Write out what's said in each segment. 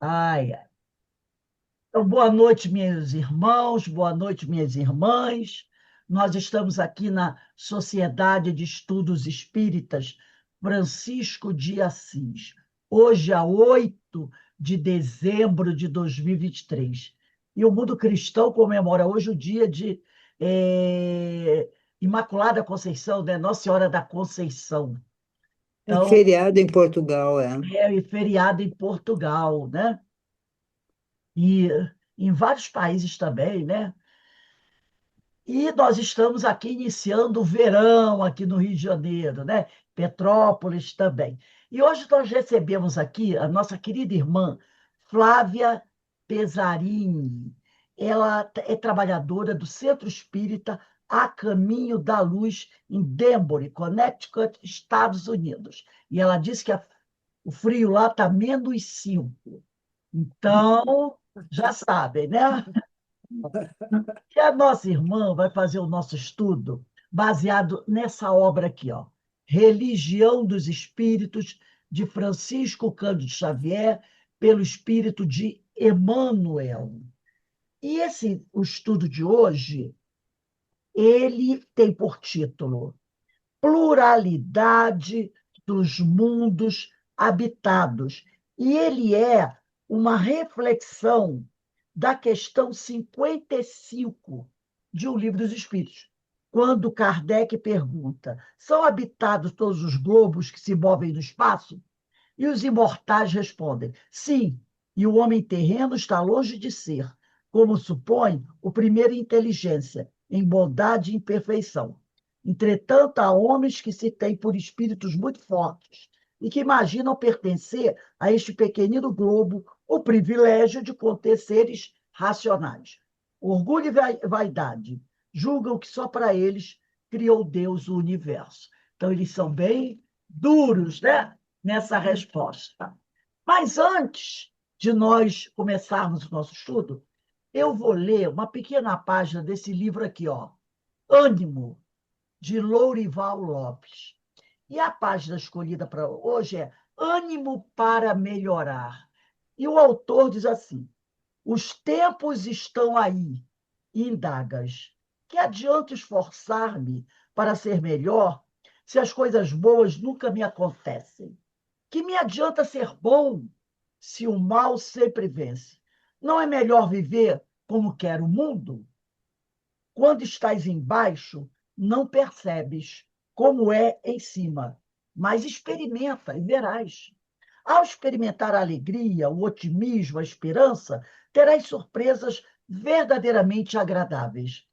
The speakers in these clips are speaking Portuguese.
Ai, ai. Então, boa noite, meus irmãos, boa noite, minhas irmãs. Nós estamos aqui na Sociedade de Estudos Espíritas Francisco de Assis. Hoje é 8 de dezembro de 2023. E o mundo cristão comemora hoje o dia de Imaculada Conceição, né? Nossa Senhora da Conceição. É Então, feriado em Portugal, é. é feriado em Portugal, né? E em vários países também, né? E nós estamos aqui iniciando o verão aqui no Rio de Janeiro, né? Petrópolis também. E hoje nós recebemos aqui a nossa querida irmã Flávia Pesarini. Ela é trabalhadora do Centro Espírita A Caminho da Luz em Danbury, Connecticut, Estados Unidos. E ela disse que o frio lá está -5. Então, já sabem, né? E a nossa irmã vai fazer o nosso estudo baseado nessa obra aqui, ó, Religião dos Espíritos, de Francisco Cândido Xavier, pelo espírito de Emmanuel. E o estudo de hoje, ele tem por título Pluralidade dos Mundos Habitados. E ele é uma reflexão da questão 55 de O Livro dos Espíritos, quando Kardec pergunta: são habitados todos os globos que se movem no espaço? E os imortais respondem: sim, e o homem terreno está longe de ser, como supõe o primeiro inteligência, em bondade e imperfeição. Entretanto, há homens que se têm por espíritos muito fortes e que imaginam pertencer a este pequenino globo o privilégio de conter seres racionais. Orgulho e vaidade julgam que só para eles criou Deus o universo. Então, eles são bem duros, né? Nessa resposta. Mas antes de nós começarmos o nosso estudo, eu vou ler uma pequena página desse livro aqui, ó, Ânimo, de Lourival Lopes. E a página escolhida para hoje é Ânimo para Melhorar. E o autor diz assim: os tempos estão aí, indagas. Que adianta esforçar-me para ser melhor se as coisas boas nunca me acontecem? Que me adianta ser bom se o mal sempre vence? Não é melhor viver como quer o mundo? Quando estás embaixo, não percebes como é em cima, mas experimenta e verás. Ao experimentar a alegria, o otimismo, a esperança, terás surpresas verdadeiramente agradáveis.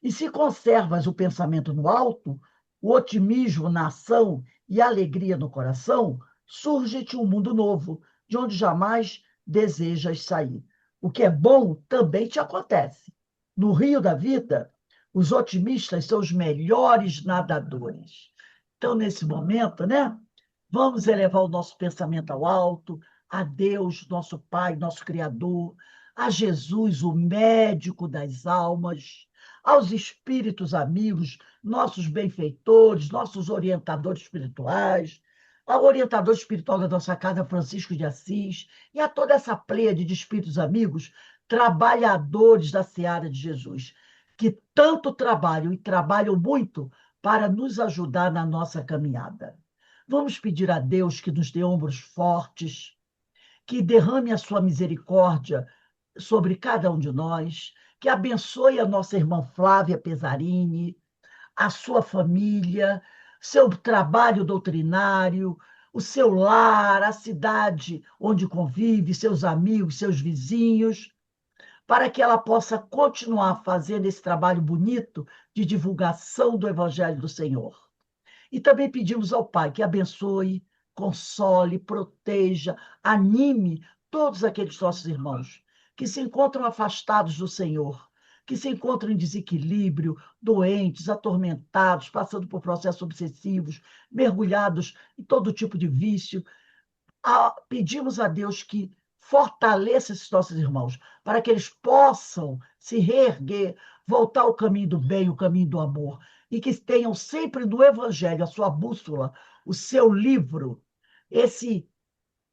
E se conservas o pensamento no alto, o otimismo na ação e a alegria no coração, surge-te um mundo novo, de onde jamais desejas sair. O que é bom também te acontece. No rio da vida, os otimistas são os melhores nadadores. Então, nesse momento, né? Vamos elevar o nosso pensamento ao alto, a Deus, nosso Pai, nosso Criador, a Jesus, o médico das almas, aos espíritos amigos, nossos benfeitores, nossos orientadores espirituais, ao orientador espiritual da nossa casa, Francisco de Assis, e a toda essa pleiade de espíritos amigos, trabalhadores da seara de Jesus, que tanto trabalham e trabalham muito para nos ajudar na nossa caminhada. Vamos pedir a Deus que nos dê ombros fortes, que derrame a sua misericórdia sobre cada um de nós, que abençoe a nossa irmã Flávia Pesarini, a sua família, seu trabalho doutrinário, o seu lar, a cidade onde convive, seus amigos, seus vizinhos, para que ela possa continuar fazendo esse trabalho bonito de divulgação do Evangelho do Senhor. E também pedimos ao Pai que abençoe, console, proteja, anime todos aqueles nossos irmãos que se encontram afastados do Senhor, que se encontram em desequilíbrio, doentes, atormentados, passando por processos obsessivos, mergulhados em todo tipo de vício. Pedimos a Deus que fortaleça esses nossos irmãos, para que eles possam se reerguer, voltar ao caminho do bem, o caminho do amor, e que tenham sempre no Evangelho a sua bússola, o seu livro, esse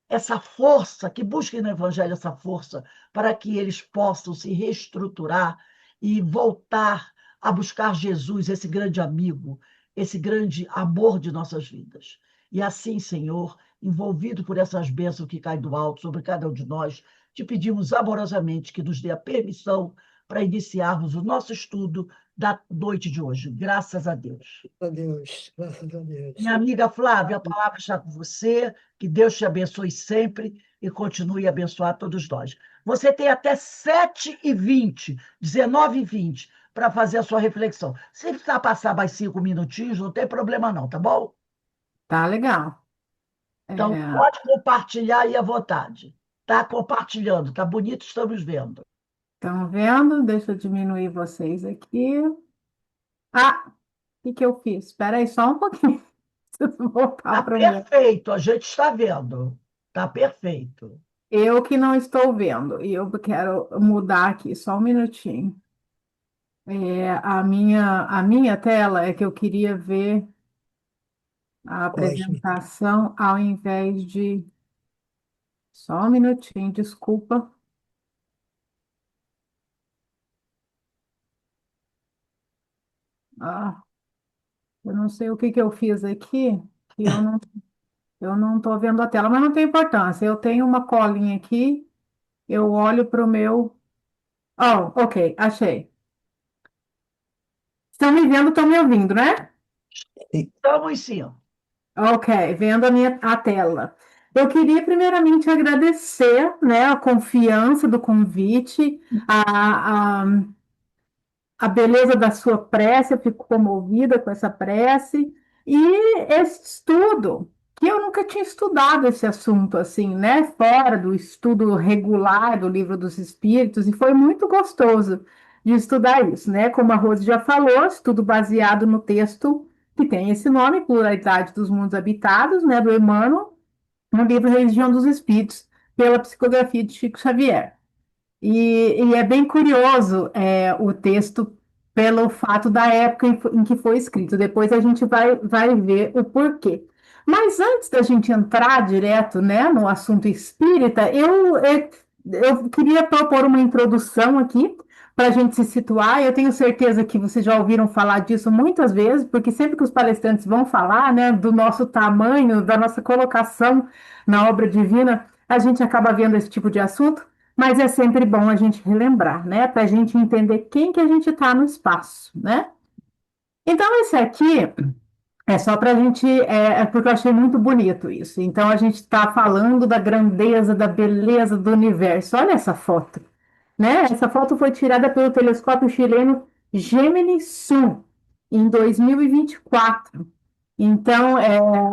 essa força, que busquem no Evangelho essa força, para que eles possam se reestruturar e voltar a buscar Jesus, esse grande amigo, esse grande amor de nossas vidas. E assim, Senhor, envolvido por essas bênçãos que caem do alto sobre cada um de nós, te pedimos amorosamente que nos dê a permissão para iniciarmos o nosso estudo da noite de hoje. Graças a Deus. A Deus, graças a Deus. Minha amiga Flávia, a palavra está com você. Que Deus te abençoe sempre e continue a abençoar todos nós. Você tem até 7h20, 19h20, para fazer a sua reflexão. Se precisar passar mais 5 minutinhos, não tem problema não, tá bom? Tá legal. Então, É, pode compartilhar aí à vontade. Está compartilhando, tá bonito, estamos vendo. estão vendo? Deixa eu diminuir vocês aqui. Ah, o que que eu fiz? Espera aí só um pouquinho. Preciso voltar Está para o meu. perfeito, a gente está vendo. Está perfeito. Eu que não estou vendo, e eu quero mudar aqui, só um minutinho. A minha tela é que eu queria ver a Pode. apresentação ao invés de. Só um minutinho, desculpa. Ah, eu não sei o que que eu fiz aqui, que eu não estou vendo a tela, mas não tem importância. Eu tenho uma colinha aqui, eu olho para o meu. Oh, ok, achei. Estão me vendo, estão me ouvindo, né? Sim. Estamos sim. Ok, vendo a tela. Eu queria primeiramente agradecer, né, a confiança do convite, a beleza da sua prece, eu fico comovida com essa prece, e esse estudo, que eu nunca tinha estudado esse assunto assim, né, fora do estudo regular do Livro dos Espíritos, e foi muito gostoso de estudar isso, né, como a Rose já falou, estudo baseado no texto que tem esse nome, Pluralidade dos Mundos Habitados, né, do Emmanuel, no livro Religião dos Espíritos, pela psicografia de Chico Xavier. E é bem curioso o texto pelo fato da época em que foi escrito. Depois a gente vai ver o porquê. Mas antes da gente entrar direto, né, no assunto espírita, eu queria propor uma introdução aqui para a gente se situar. Eu tenho certeza que vocês já ouviram falar disso muitas vezes, porque sempre que os palestrantes vão falar, né, do nosso tamanho, da nossa colocação na obra divina, a gente acaba vendo esse tipo de assunto. Mas é sempre bom a gente relembrar, né? Para a gente entender quem que a gente está no espaço, né? Então, esse aqui é só para a gente, porque eu achei muito bonito isso. Então, a gente está falando da grandeza, da beleza do universo. Olha essa foto, né? Essa foto foi tirada pelo telescópio chileno Gemini Sun em 2024. Então,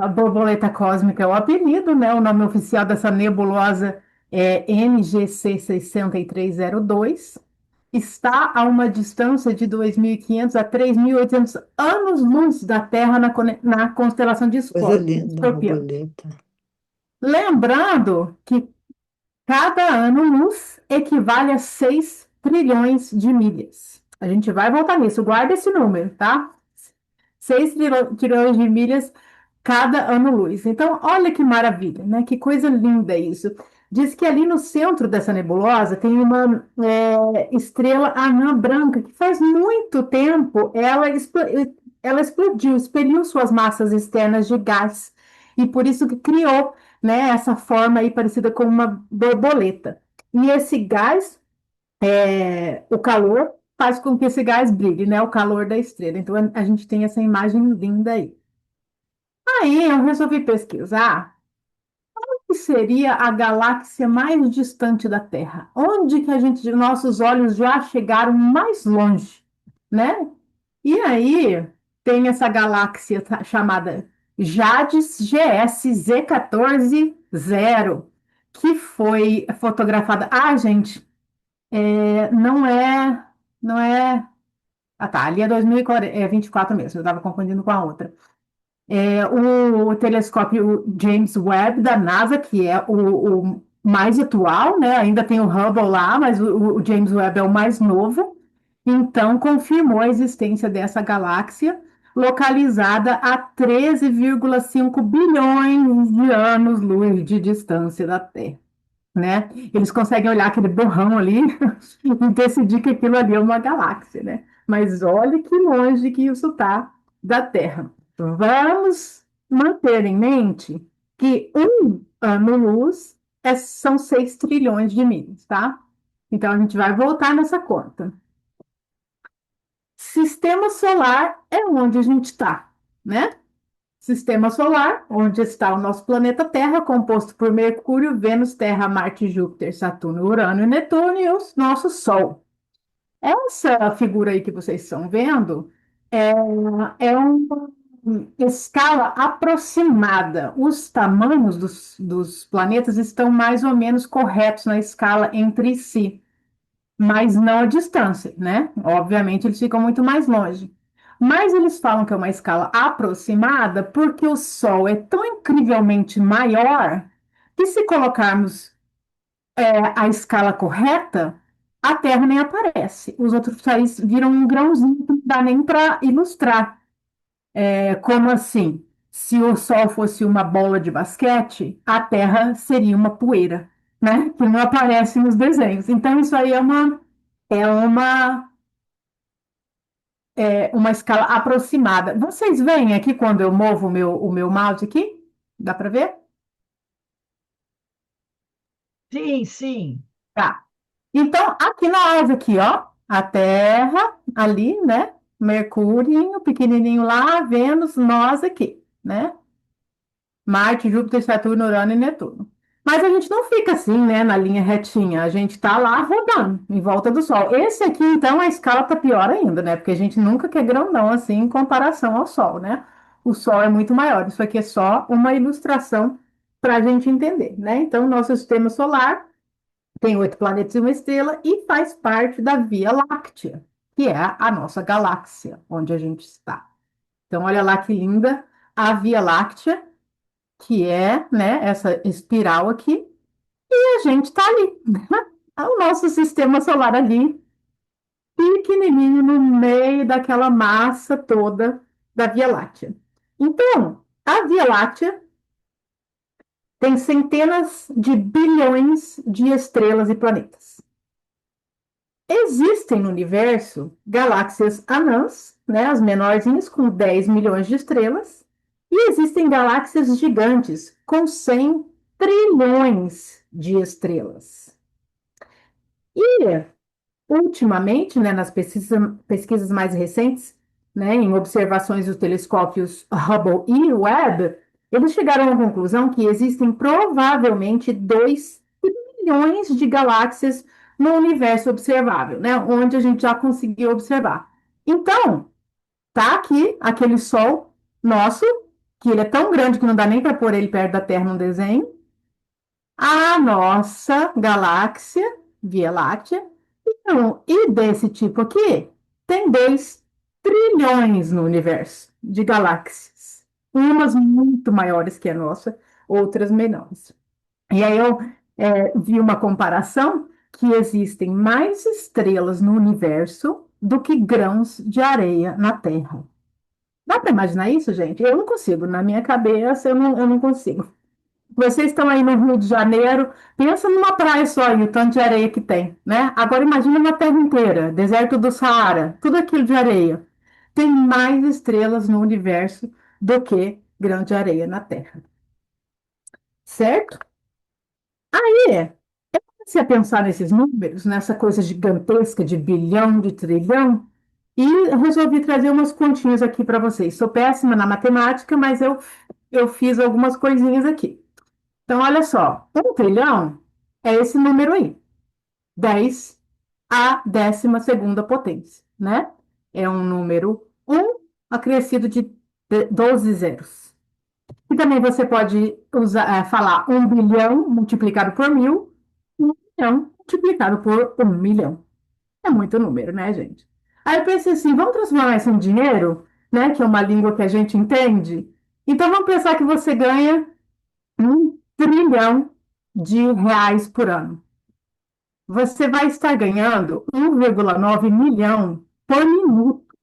a borboleta cósmica é o apelido, né? O nome oficial dessa nebulosa é NGC 6302. Está a uma distância de 2.500 a 3.800 anos-luz da Terra na constelação de Coisa linda, Escorpião. borboleta. Lembrando que cada ano-luz equivale a 6 trilhões de milhas. A gente vai voltar nisso, guarda esse número, tá? 6 trilhões de milhas cada ano-luz. Então, olha que maravilha, né? Que coisa linda isso. Diz que ali no centro dessa nebulosa tem uma estrela anã branca, que faz muito tempo ela explodiu, expeliu suas massas externas de gás, e por isso que criou, né, essa forma aí parecida com uma borboleta. E esse gás, o calor, faz com que esse gás brilhe, né? O calor da estrela. Então a gente tem essa imagem linda aí. Aí eu resolvi pesquisar o que seria a galáxia mais distante da Terra. Onde que nossos olhos já chegaram mais longe, né? E aí tem essa galáxia chamada Jades GS Z14-0, que foi fotografada. Ah, gente, não é, não é. Ah, tá. Ali é 2024 mesmo. Eu estava confundindo com a outra. O telescópio James Webb da NASA, que é o mais atual, né? Ainda tem o Hubble lá, mas o James Webb é o mais novo. Então, confirmou a existência dessa galáxia localizada a 13,5 bilhões de anos-luz de distância da Terra, né? Eles conseguem olhar aquele borrão ali e decidir que aquilo ali é uma galáxia, né? Mas olha que longe que isso está da Terra. Vamos manter em mente que um ano-luz são 6 trilhões de milhas, tá? Então a gente vai voltar nessa conta. Sistema solar é onde a gente está, né? Sistema solar, onde está o nosso planeta Terra, composto por Mercúrio, Vênus, Terra, Marte, Júpiter, Saturno, Urano e Netuno, e o nosso Sol. Essa figura aí que vocês estão vendo é uma escala aproximada. Os tamanhos dos planetas estão mais ou menos corretos na escala entre si, mas não a distância, né? Obviamente eles ficam muito mais longe. Mas eles falam que é uma escala aproximada porque o Sol é tão incrivelmente maior que se colocarmos a escala correta, a Terra nem aparece. Os outros países viram um grãozinho que não dá nem para ilustrar. Como assim? Se o Sol fosse uma bola de basquete, a Terra seria uma poeira, né? Que não aparece nos desenhos. Então, isso aí é uma escala aproximada. Vocês veem aqui quando eu movo o meu mouse aqui? Dá para ver? Sim, sim. Tá. Então, aqui nós, aqui, ó, a Terra, ali, né? Mercúrio, pequenininho lá, Vênus, nós aqui, né? Marte, Júpiter, Saturno, Urano e Netuno. Mas a gente não fica assim, né, na linha retinha. A gente está lá rodando em volta do Sol. Esse aqui, então, a escala tá pior ainda, né? Porque a gente nunca quer grandão assim em comparação ao Sol, né? O Sol é muito maior. Isso aqui é só uma ilustração para a gente entender, né? Então, nosso sistema solar tem 8 planetas e uma estrela e faz parte da Via Láctea, que é a nossa galáxia, onde a gente está. Então, olha lá que linda a Via Láctea, que é, né, essa espiral aqui, e a gente está ali, né? O nosso sistema solar ali, pequenininho no meio daquela massa toda da Via Láctea. Então, a Via Láctea tem centenas de bilhões de estrelas e planetas. Existem no universo galáxias anãs, né, as menorzinhas, com 10 milhões de estrelas, e existem galáxias gigantes com 100 trilhões de estrelas. E, ultimamente, né, nas pesquisas mais recentes, né, em observações dos telescópios Hubble e Webb, eles chegaram à conclusão que existem provavelmente 2 trilhões de galáxias no universo observável, né, onde a gente já conseguiu observar. Então, tá aqui aquele Sol nosso, que ele é tão grande que não dá nem para pôr ele perto da Terra num desenho, a nossa galáxia, Via Láctea, então, e desse tipo aqui, tem 2 trilhões no universo de galáxias. Umas muito maiores que a nossa, outras menores. E aí eu vi uma comparação que existem mais estrelas no universo do que grãos de areia na Terra. Dá para imaginar isso, gente? Eu não consigo. Na minha cabeça, eu não consigo. Vocês estão aí no Rio de Janeiro, pensa numa praia só aí, o tanto de areia que tem, né? Agora imagina uma terra inteira, deserto do Saara, tudo aquilo de areia. Tem mais estrelas no universo do que grão de areia na Terra, certo? Aí, se a pensar nesses números, nessa coisa gigantesca de bilhão, de trilhão, e resolvi trazer umas continhas aqui para vocês. Sou péssima na matemática, mas eu fiz algumas coisinhas aqui. Então, olha só, 1 trilhão é esse número aí, 10 à 12ª potência, né? É um número 1 acrescido de 12 zeros. E também você pode falar 1 bilhão multiplicado por 1000, 1 milhão multiplicado por 1 milhão. É muito número, né, gente? Aí eu pensei assim, vamos transformar isso em dinheiro, né? Que é uma língua que a gente entende. Então vamos pensar que você ganha 1 trilhão de reais por ano. Você vai estar ganhando 1,9 milhão por minuto.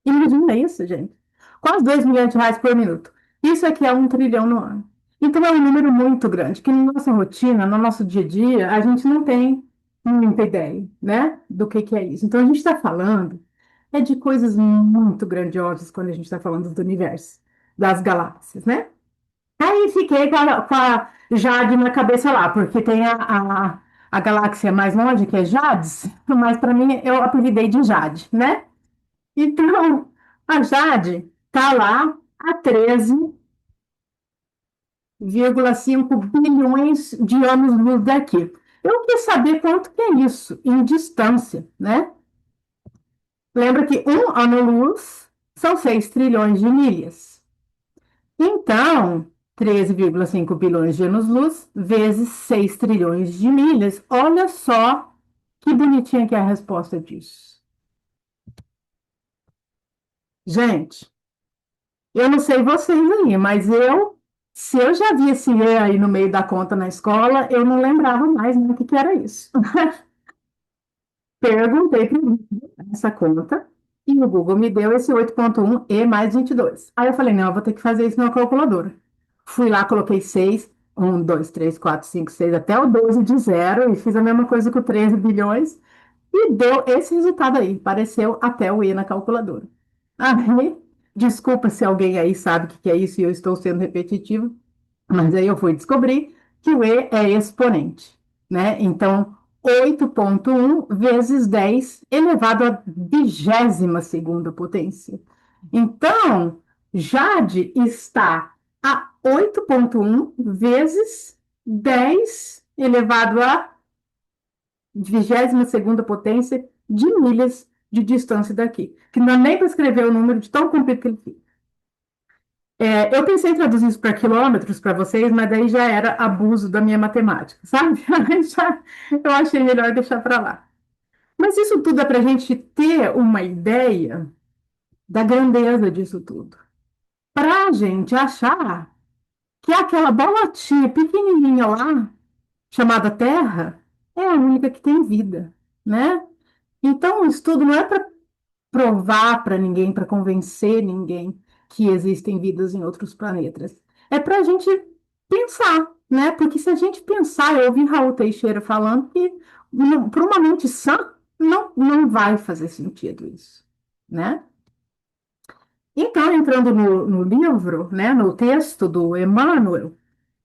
Imagina isso, gente. quase 2 milhões de reais por minuto. Isso aqui é 1 trilhão no ano. Então é um número muito grande, que na nossa rotina, no nosso dia a dia, a gente não tem muita ideia, né, do que é isso. Então a gente está falando de coisas muito grandiosas quando a gente está falando do universo, das galáxias, né? Aí fiquei com a Jade na cabeça lá, porque tem a galáxia mais longe, que é Jades, mas para mim eu apelidei de Jade, né? Então, a Jade está lá a 13,5 bilhões de anos-luz daqui. Eu quis saber quanto que é isso em distância, né? Lembra que um ano-luz são 6 trilhões de milhas. Então, 13,5 bilhões de anos-luz vezes 6 trilhões de milhas. Olha só que bonitinha que é a resposta disso. Gente, eu não sei vocês aí, mas se eu já vi esse E aí no meio da conta na escola, eu não lembrava mais o que era isso. Perguntei para o Google essa conta e o Google me deu esse 8,1 E mais 22. Aí eu falei, não, eu vou ter que fazer isso na calculadora. Fui lá, coloquei 6, 1, 2, 3, 4, 5, 6, até o 12 de zero e fiz a mesma coisa com 13 bilhões e deu esse resultado aí. Apareceu até o E na calculadora. Aí, desculpa se alguém aí sabe o que é isso e eu estou sendo repetitivo, mas aí eu fui descobrir que o E é exponente, né? Então, 8,1 vezes 10 elevado à 22ª potência. Então, Jade está a 8,1 vezes 10 elevado à 22ª potência de milhas de distância daqui. Que não é nem para escrever o número de tão comprido que ele fica. Eu pensei em traduzir isso para quilômetros para vocês, mas daí já era abuso da minha matemática, sabe? Eu achei melhor deixar para lá. Mas isso tudo é para a gente ter uma ideia da grandeza disso tudo. Para a gente achar que aquela bolotinha pequenininha lá, chamada Terra, é a única que tem vida, né? Então, o estudo não é para provar para ninguém, para convencer ninguém que existem vidas em outros planetas. É para a gente pensar, né? Porque se a gente pensar, eu ouvi Raul Teixeira falando que para uma mente sã não vai fazer sentido isso, né? Então, entrando no livro, né, no texto do Emmanuel,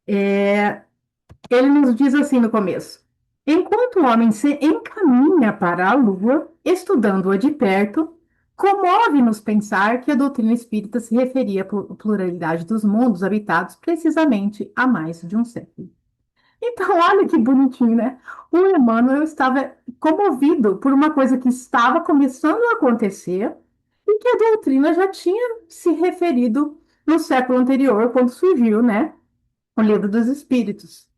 ele nos diz assim no começo: enquanto o homem se encaminha para a Lua, estudando-a de perto, comove-nos pensar que a doutrina espírita se referia à pluralidade dos mundos habitados precisamente há mais de um século. Então, olha que bonitinho, né? O Emmanuel estava comovido por uma coisa que estava começando a acontecer e que a doutrina já tinha se referido no século anterior, quando surgiu, né, o Livro dos Espíritos.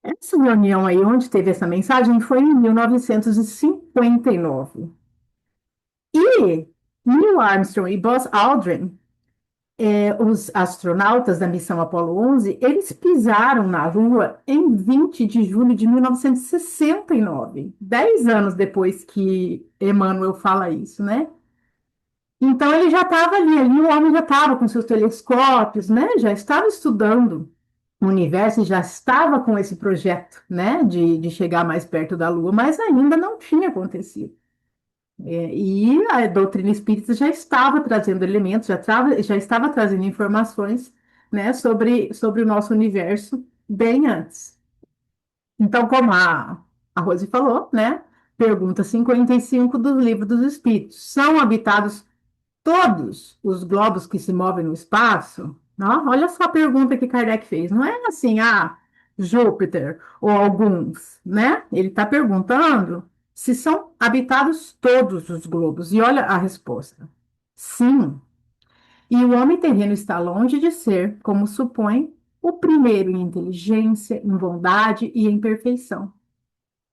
Essa reunião aí, onde teve essa mensagem, foi em 1959. E Neil Armstrong e Buzz Aldrin, os astronautas da missão Apollo 11, eles pisaram na Lua em 20 de julho de 1969, 10 anos depois que Emmanuel fala isso, né? Então ele já estava ali, o homem já estava com seus telescópios, né? Já estava estudando o universo e já estava com esse projeto, né? De chegar mais perto da Lua, mas ainda não tinha acontecido. E a doutrina espírita já estava trazendo elementos, já estava trazendo informações, né, sobre o nosso universo bem antes. Então, como a Rose falou, né? Pergunta 55 do Livro dos Espíritos: são habitados todos os globos que se movem no espaço? Não? Olha só a pergunta que Kardec fez. Não é assim, Júpiter ou alguns, né? Ele está perguntando se são habitados todos os globos. E olha a resposta. Sim. E o homem terreno está longe de ser, como supõe, o primeiro em inteligência, em bondade e em perfeição.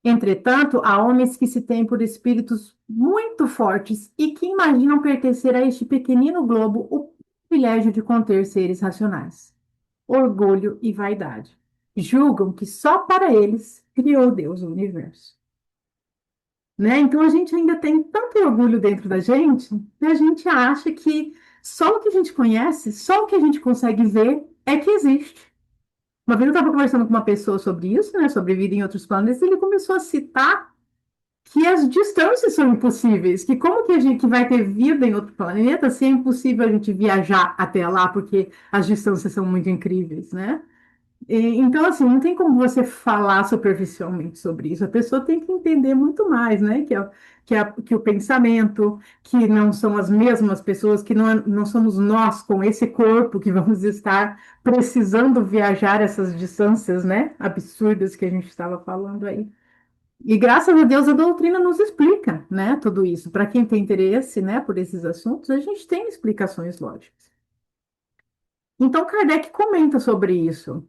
Entretanto, há homens que se têm por espíritos muito fortes e que imaginam pertencer a este pequenino globo o privilégio de conter seres racionais. Orgulho e vaidade. Julgam que só para eles criou Deus o universo. Né? Então a gente ainda tem tanto orgulho dentro da gente que a gente acha que Só o que a gente conhece, só o que a gente consegue ver é que existe. Uma vez eu estava conversando com uma pessoa sobre isso, né, sobre vida em outros planetas, e ele começou a citar que as distâncias são impossíveis, que como que a gente vai ter vida em outro planeta se é impossível a gente viajar até lá, porque as distâncias são muito incríveis, né? Então, assim, não tem como você falar superficialmente sobre isso. A pessoa tem que entender muito mais, né? Que o pensamento, que não são as mesmas pessoas, que não somos nós com esse corpo que vamos estar precisando viajar essas distâncias, né? Absurdas que a gente estava falando aí. E graças a Deus a doutrina nos explica, né? Tudo isso. Para quem tem interesse, né, por esses assuntos, a gente tem explicações lógicas. Então, Kardec comenta sobre isso.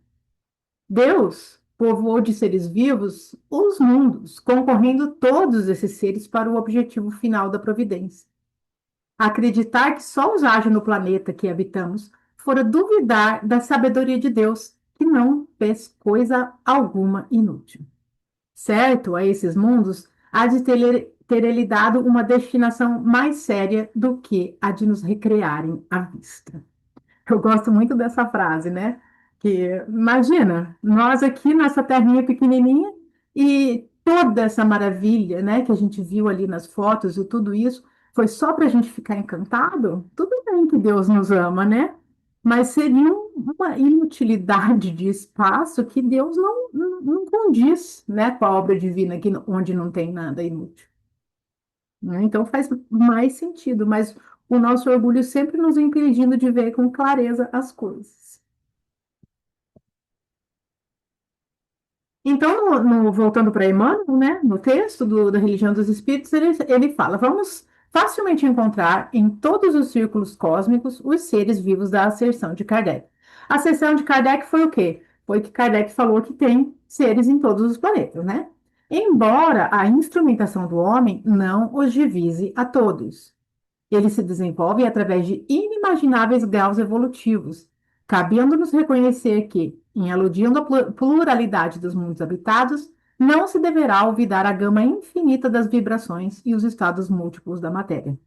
Deus povoou de seres vivos os mundos, concorrendo todos esses seres para o objetivo final da providência. Acreditar que só os haja no planeta que habitamos fora duvidar da sabedoria de Deus, que não fez coisa alguma inútil. Certo a esses mundos, há de ter ele dado uma destinação mais séria do que a de nos recrearem à vista. Eu gosto muito dessa frase, né? Que imagina, nós aqui nessa terrinha pequenininha e toda essa maravilha, né, que a gente viu ali nas fotos e tudo isso, foi só para a gente ficar encantado? Tudo bem que Deus nos ama, né? Mas seria uma inutilidade de espaço que Deus não condiz, né, com a obra divina, aqui, onde não tem nada inútil, né? Então faz mais sentido, mas o nosso orgulho sempre nos impedindo de ver com clareza as coisas. Então, voltando para Emmanuel, né, no texto da Religião dos Espíritos, ele fala: vamos facilmente encontrar em todos os círculos cósmicos os seres vivos da asserção de Kardec. A asserção de Kardec foi o quê? Foi que Kardec falou que tem seres em todos os planetas, né? Embora a instrumentação do homem não os divise a todos. Eles se desenvolvem através de inimagináveis graus evolutivos, cabendo-nos reconhecer que, em aludindo à pluralidade dos mundos habitados, não se deverá olvidar a gama infinita das vibrações e os estados múltiplos da matéria.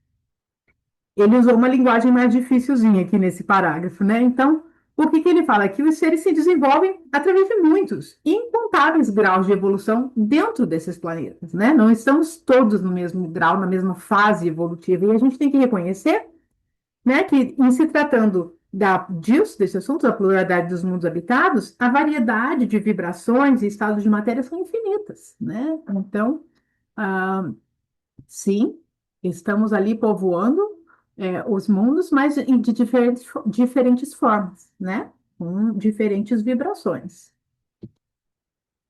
Ele usou uma linguagem mais dificilzinha aqui nesse parágrafo, né? Então, o que ele fala? Que os seres se desenvolvem através de muitos, incontáveis graus de evolução dentro desses planetas, né? Não estamos todos no mesmo grau, na mesma fase evolutiva, e a gente tem que reconhecer, né, que em se tratando desse assunto, da pluralidade dos mundos habitados, a variedade de vibrações e estados de matéria são infinitas, né? Então, ah, sim, estamos ali povoando os mundos, mas de diferentes formas, né? Com diferentes vibrações.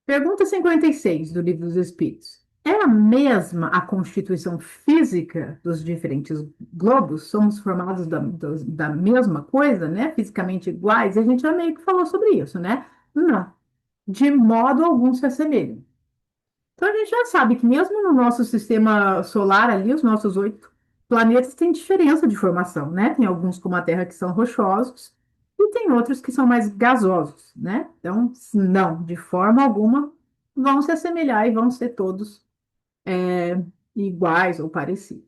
Pergunta 56 do Livro dos Espíritos. É a mesma a constituição física dos diferentes globos? Somos formados da mesma coisa, né? Fisicamente iguais? A gente já meio que falou sobre isso, né? Não, de modo algum se assemelham. Então a gente já sabe que mesmo no nosso sistema solar ali, os nossos 8 planetas têm diferença de formação, né? Tem alguns como a Terra que são rochosos e tem outros que são mais gasosos, né? Então, não, de forma alguma vão se assemelhar e vão ser todos iguais ou parecidos.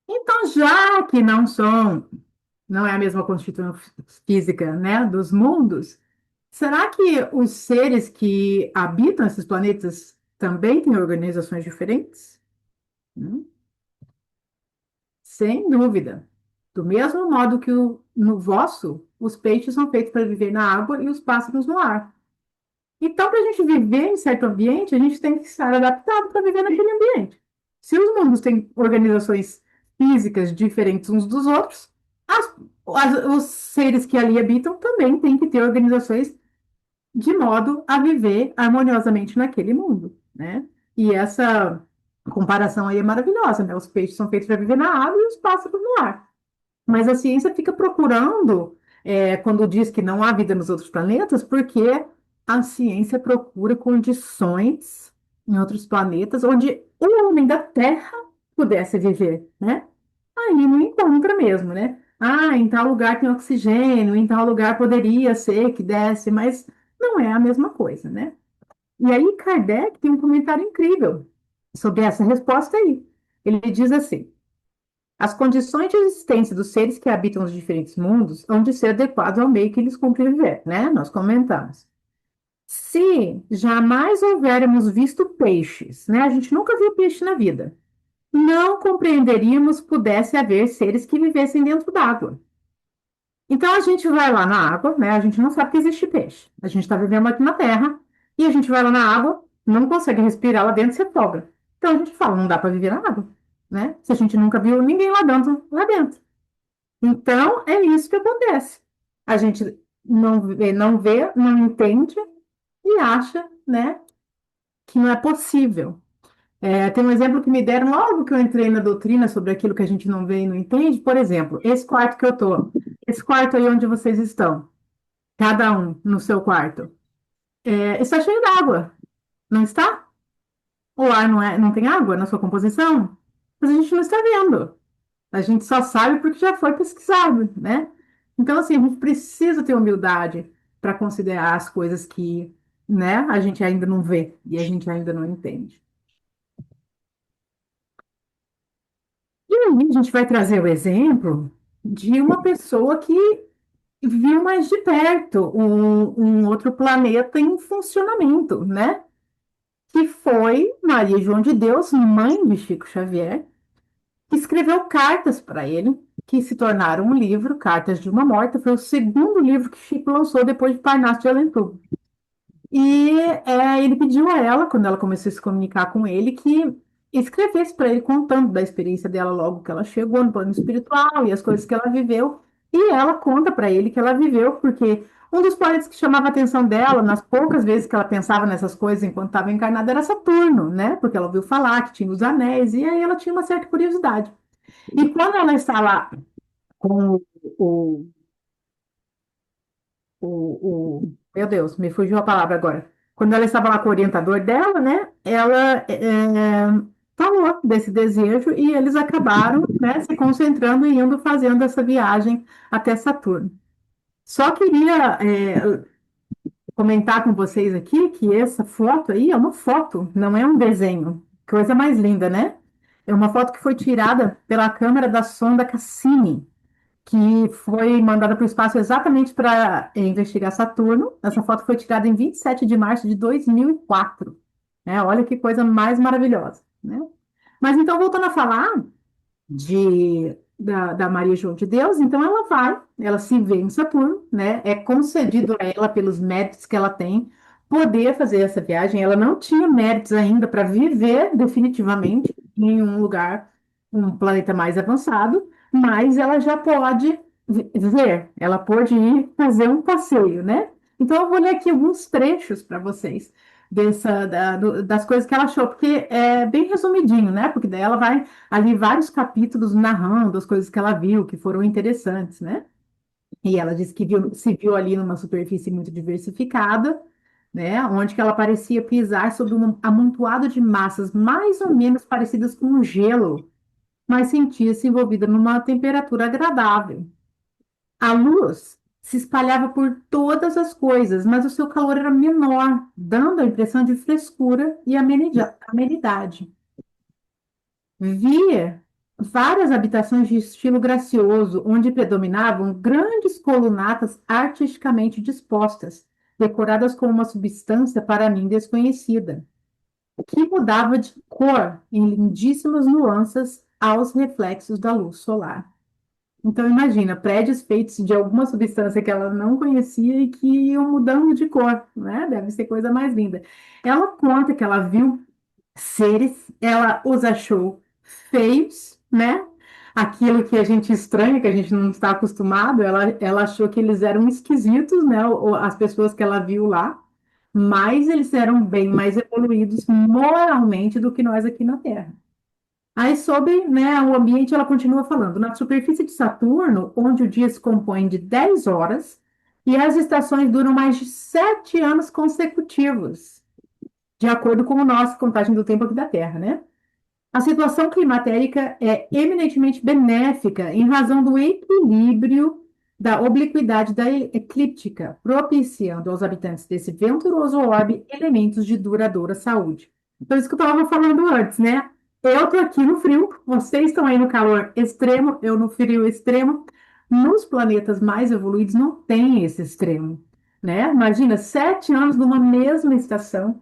Então, já que não é a mesma constituição física, né, dos mundos, será que os seres que habitam esses planetas também têm organizações diferentes? Hum, Sem dúvida. Do mesmo modo que no vosso, os peixes são feitos para viver na água e os pássaros no ar. Então, para a gente viver em certo ambiente, a gente tem que estar adaptado para viver naquele ambiente. Se os mundos têm organizações físicas diferentes uns dos outros, os seres que ali habitam também têm que ter organizações de modo a viver harmoniosamente naquele mundo, né? E essa comparação aí é maravilhosa, né? Os peixes são feitos para viver na água e os pássaros no ar. Mas a ciência fica procurando, quando diz que não há vida nos outros planetas, porque a ciência procura condições em outros planetas onde o homem da Terra pudesse viver, né? Aí não encontra mesmo, né? Ah, em tal lugar tem oxigênio, em tal lugar poderia ser que desse, mas não é a mesma coisa, né? E aí Kardec tem um comentário incrível sobre essa resposta aí. Ele diz assim: as condições de existência dos seres que habitam os diferentes mundos hão de ser adequadas ao meio que eles cumprem viver, né? Nós comentamos. Se jamais houvéssemos visto peixes, né? A gente nunca viu peixe na vida. Não compreenderíamos pudesse haver seres que vivessem dentro d'água. Então a gente vai lá na água, né? A gente não sabe que existe peixe. A gente está vivendo aqui na Terra e a gente vai lá na água, não consegue respirar lá dentro, se afoga. Então a gente fala, não dá para viver na água, né? Se a gente nunca viu ninguém lá dentro, lá dentro. Então é isso que acontece. A gente não vê, não entende e acha, né, que não é possível. Tem um exemplo que me deram logo que eu entrei na doutrina sobre aquilo que a gente não vê e não entende. Por exemplo, esse quarto que eu tô, esse quarto aí onde vocês estão, cada um no seu quarto, está cheio d'água, não está? O ar não tem água na sua composição? Mas a gente não está vendo. A gente só sabe porque já foi pesquisado, né? Então, assim, a gente precisa ter humildade para considerar as coisas que, né, a gente ainda não vê e a gente ainda não entende. E aí a gente vai trazer o exemplo de uma pessoa que viu mais de perto um outro planeta em funcionamento, né? Que foi Maria João de Deus, mãe de Chico Xavier, que escreveu cartas para ele, que se tornaram um livro, Cartas de uma Morta. Foi o segundo livro que Chico lançou depois de Parnaso de Além Tudo. E ele pediu a ela, quando ela começou a se comunicar com ele, que escrevesse para ele contando da experiência dela logo que ela chegou no plano espiritual e as coisas que ela viveu. E ela conta para ele que ela viveu, porque um dos planetas que chamava a atenção dela, nas poucas vezes que ela pensava nessas coisas enquanto estava encarnada, era Saturno, né? Porque ela ouviu falar que tinha os anéis, e aí ela tinha uma certa curiosidade. E quando ela está lá com o, meu Deus, me fugiu a palavra agora. Quando ela estava lá com o orientador dela, né? Ela falou desse desejo e eles acabaram, né, se concentrando e indo fazendo essa viagem até Saturno. Só queria comentar com vocês aqui que essa foto aí é uma foto, não é um desenho. Coisa mais linda, né? É uma foto que foi tirada pela câmera da sonda Cassini, que foi mandada para o espaço exatamente para investigar Saturno. Essa foto foi tirada em 27 de março de 2004. Né? Olha que coisa mais maravilhosa, né? Mas então, voltando a falar da Maria João de Deus, então ela se vê em Saturno, né? É concedido a ela, pelos méritos que ela tem, poder fazer essa viagem. Ela não tinha méritos ainda para viver definitivamente em um lugar, um planeta mais avançado, mas ela já pode ver, ela pode ir fazer um passeio, né? Então, eu vou ler aqui alguns trechos para vocês das coisas que ela achou, porque é bem resumidinho, né? Porque daí ela vai ali vários capítulos narrando as coisas que ela viu, que foram interessantes, né? E ela disse que se viu ali numa superfície muito diversificada, né? Onde que ela parecia pisar sobre um amontoado de massas mais ou menos parecidas com um gelo, mas sentia-se envolvida numa temperatura agradável. A luz se espalhava por todas as coisas, mas o seu calor era menor, dando a impressão de frescura e amenidade. Via várias habitações de estilo gracioso, onde predominavam grandes colunatas artisticamente dispostas, decoradas com uma substância para mim desconhecida, que mudava de cor em lindíssimas nuances aos reflexos da luz solar. Então, imagina, prédios feitos de alguma substância que ela não conhecia e que iam mudando de cor, né? Deve ser coisa mais linda. Ela conta que ela viu seres, ela os achou feios, né? Aquilo que a gente estranha, que a gente não está acostumado, ela achou que eles eram esquisitos, né? As pessoas que ela viu lá, mas eles eram bem mais evoluídos moralmente do que nós aqui na Terra. Aí, sobre, né, o ambiente, ela continua falando. Na superfície de Saturno, onde o dia se compõe de 10 horas e as estações duram mais de 7 anos consecutivos, de acordo com a nossa contagem do tempo aqui da Terra, né? A situação climatérica é eminentemente benéfica em razão do equilíbrio da obliquidade da eclíptica, propiciando aos habitantes desse venturoso orbe elementos de duradoura saúde. Então, isso que eu estava falando antes, né? Eu tô aqui no frio, vocês estão aí no calor extremo, eu no frio extremo. Nos planetas mais evoluídos não tem esse extremo, né? Imagina, 7 anos numa mesma estação,